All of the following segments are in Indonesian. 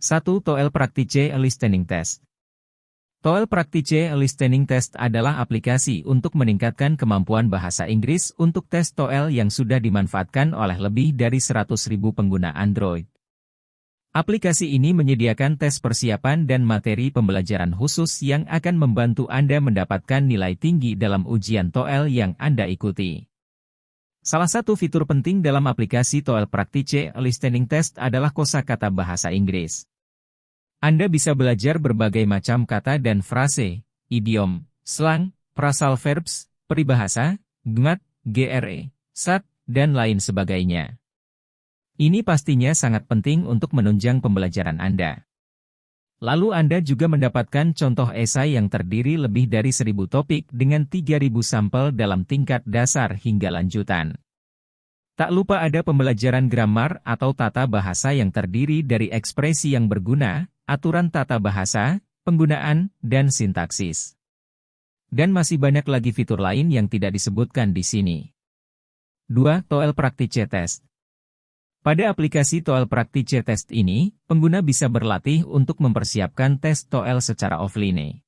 1. TOEL Practice Listening Test. TOEL Practice Listening Test adalah aplikasi untuk meningkatkan kemampuan bahasa Inggris untuk tes TOEL yang sudah dimanfaatkan oleh lebih dari 100.000 pengguna Android. Aplikasi ini menyediakan tes persiapan dan materi pembelajaran khusus yang akan membantu Anda mendapatkan nilai tinggi dalam ujian TOEL yang Anda ikuti. Salah satu fitur penting dalam aplikasi TOEL Practice Listening Test adalah kosakata bahasa Inggris. Anda bisa belajar berbagai macam kata dan frase, idiom, slang, phrasal verbs, peribahasa, GMAT, GRE, SAT, dan lain sebagainya. Ini pastinya sangat penting untuk menunjang pembelajaran Anda. Lalu Anda juga mendapatkan contoh esai yang terdiri lebih dari 1.000 topik dengan 3.000 sampel dalam tingkat dasar hingga lanjutan. Tak lupa ada pembelajaran gramar atau tata bahasa yang terdiri dari ekspresi yang berguna, aturan tata bahasa, penggunaan, dan sintaksis. Dan masih banyak lagi fitur lain yang tidak disebutkan di sini. 2. TOEL Practice Test. Pada aplikasi TOEL Practice Test ini, pengguna bisa berlatih untuk mempersiapkan tes TOEL secara offline.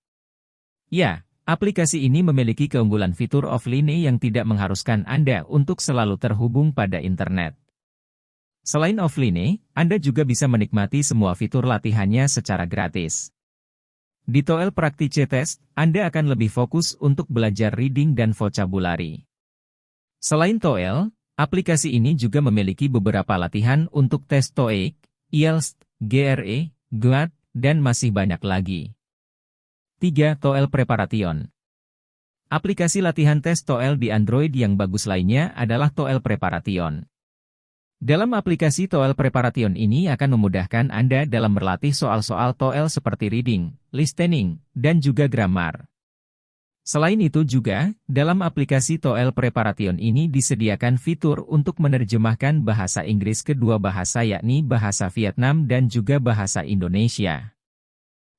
Ya, aplikasi ini memiliki keunggulan fitur offline yang tidak mengharuskan Anda untuk selalu terhubung pada internet. Selain offline, Anda juga bisa menikmati semua fitur latihannya secara gratis. Di TOEL Practice Test, Anda akan lebih fokus untuk belajar reading dan vocabulary. Selain TOEL, aplikasi ini juga memiliki beberapa latihan untuk tes TOEIC, IELTS, GRE, GMAT, dan masih banyak lagi. 3. TOEL Preparation. Aplikasi latihan tes TOEL di Android yang bagus lainnya adalah TOEL Preparation. Dalam aplikasi TOEL Preparation ini akan memudahkan Anda dalam berlatih soal-soal TOEL seperti reading, listening, dan juga grammar. Selain itu juga, dalam aplikasi TOEL Preparation ini disediakan fitur untuk menerjemahkan bahasa Inggris ke dua bahasa yakni bahasa Vietnam dan juga bahasa Indonesia.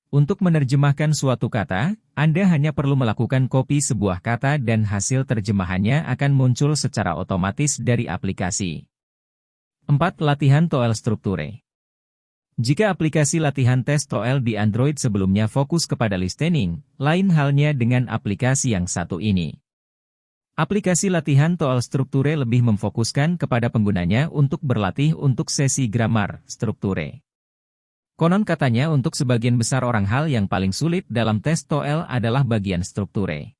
Untuk menerjemahkan suatu kata, Anda hanya perlu melakukan copy sebuah kata dan hasil terjemahannya akan muncul secara otomatis dari aplikasi. 4. Latihan TOEL Strukture. Jika aplikasi latihan tes TOEL di Android sebelumnya fokus kepada listening, lain halnya dengan aplikasi yang satu ini. Aplikasi latihan TOEL Strukture lebih memfokuskan kepada penggunanya untuk berlatih untuk sesi grammar strukture. Konon katanya untuk sebagian besar orang hal yang paling sulit dalam tes TOEL adalah bagian strukture.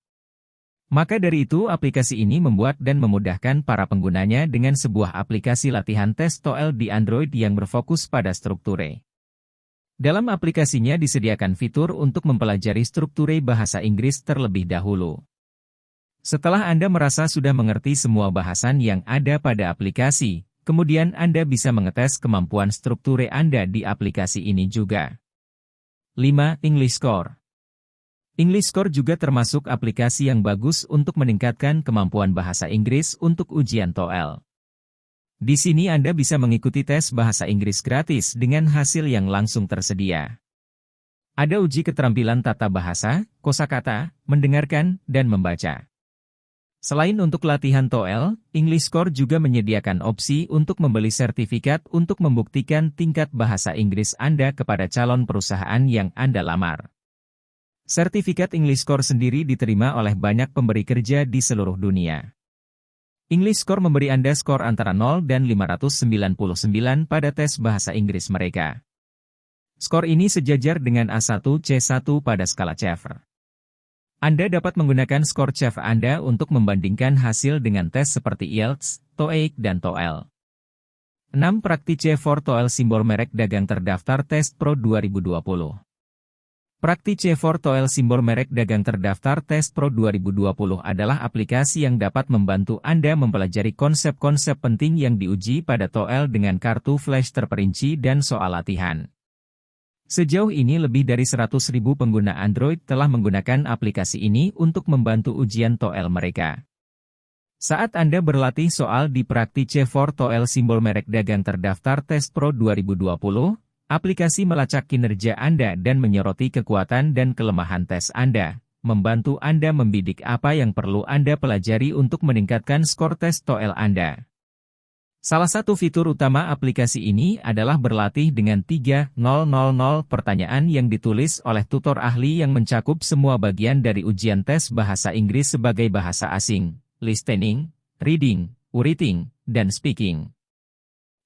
Maka dari itu aplikasi ini membuat dan memudahkan para penggunanya dengan sebuah aplikasi latihan tes TOEL di Android yang berfokus pada strukture. Dalam aplikasinya disediakan fitur untuk mempelajari strukture bahasa Inggris terlebih dahulu. Setelah Anda merasa sudah mengerti semua bahasan yang ada pada aplikasi, kemudian Anda bisa mengetes kemampuan strukture Anda di aplikasi ini juga. 5. English Score. English Score juga termasuk aplikasi yang bagus untuk meningkatkan kemampuan bahasa Inggris untuk ujian TOEL. Di sini Anda bisa mengikuti tes bahasa Inggris gratis dengan hasil yang langsung tersedia. Ada uji keterampilan tata bahasa, kosakata, mendengarkan, dan membaca. Selain untuk latihan TOEL, English Score juga menyediakan opsi untuk membeli sertifikat untuk membuktikan tingkat bahasa Inggris Anda kepada calon perusahaan yang Anda lamar. Sertifikat English Score sendiri diterima oleh banyak pemberi kerja di seluruh dunia. English Score memberi Anda skor antara 0 dan 599 pada tes bahasa Inggris mereka. Skor ini sejajar dengan A1 C1 pada skala TOEFL. Anda dapat menggunakan skor TOEFL Anda untuk membandingkan hasil dengan tes seperti IELTS, TOEIC, dan TOEL. 6. Practice for TOEL Simbol merek dagang terdaftar Test Pro 2020. Practice for TOEL simbol merek dagang terdaftar Test Pro 2020 adalah aplikasi yang dapat membantu Anda mempelajari konsep-konsep penting yang diuji pada TOEL dengan kartu flash terperinci dan soal latihan. Sejauh ini lebih dari 100.000 pengguna Android telah menggunakan aplikasi ini untuk membantu ujian TOEL mereka. Saat Anda berlatih soal di Practice for TOEL simbol merek dagang terdaftar Test Pro 2020, aplikasi melacak kinerja Anda dan menyoroti kekuatan dan kelemahan tes Anda, membantu Anda membidik apa yang perlu Anda pelajari untuk meningkatkan skor tes TOEL Anda. Salah satu fitur utama aplikasi ini adalah berlatih dengan 3.000 pertanyaan yang ditulis oleh tutor ahli yang mencakup semua bagian dari ujian tes bahasa Inggris sebagai bahasa asing, listening, reading, writing, dan speaking.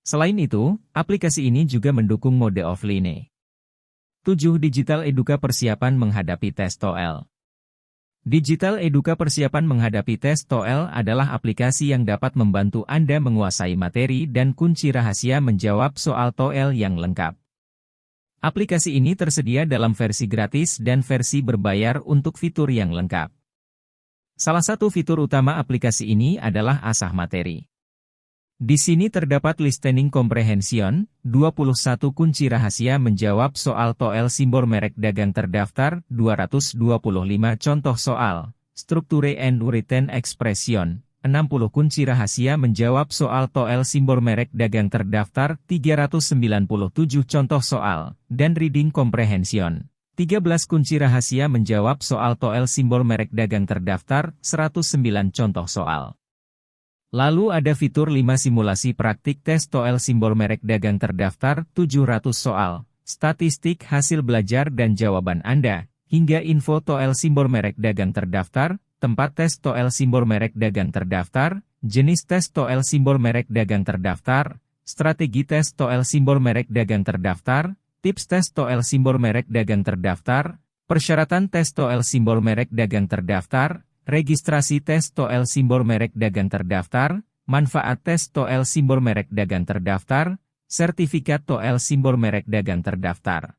Selain itu, aplikasi ini juga mendukung mode offline. 7. Digital Educa Persiapan Menghadapi Tes TOEL. Digital Educa Persiapan Menghadapi Tes TOEL adalah aplikasi yang dapat membantu Anda menguasai materi dan kunci rahasia menjawab soal TOEL yang lengkap. Aplikasi ini tersedia dalam versi gratis dan versi berbayar untuk fitur yang lengkap. Salah satu fitur utama aplikasi ini adalah asah materi. Di sini terdapat listening comprehension, 21 kunci rahasia menjawab soal TOEL simbol merek dagang terdaftar, 225 contoh soal, strukture and written expression, 60 kunci rahasia menjawab soal TOEL simbol merek dagang terdaftar, 397 contoh soal, dan reading comprehension, 13 kunci rahasia menjawab soal TOEL simbol merek dagang terdaftar, 109 contoh soal. Lalu ada fitur 5 simulasi praktik tes TOEL simbol merek dagang terdaftar, 700 soal, statistik hasil belajar dan jawaban Anda, hingga info TOEL simbol merek dagang terdaftar, tempat tes TOEL simbol merek dagang terdaftar, jenis tes TOEL simbol merek dagang terdaftar, strategi tes TOEL simbol merek dagang terdaftar, tips tes TOEL simbol merek dagang terdaftar, persyaratan tes TOEL simbol merek dagang terdaftar, registrasi tes TOEL simbol merek dagang terdaftar, manfaat tes TOEL simbol merek dagang terdaftar, sertifikat TOEL simbol merek dagang terdaftar.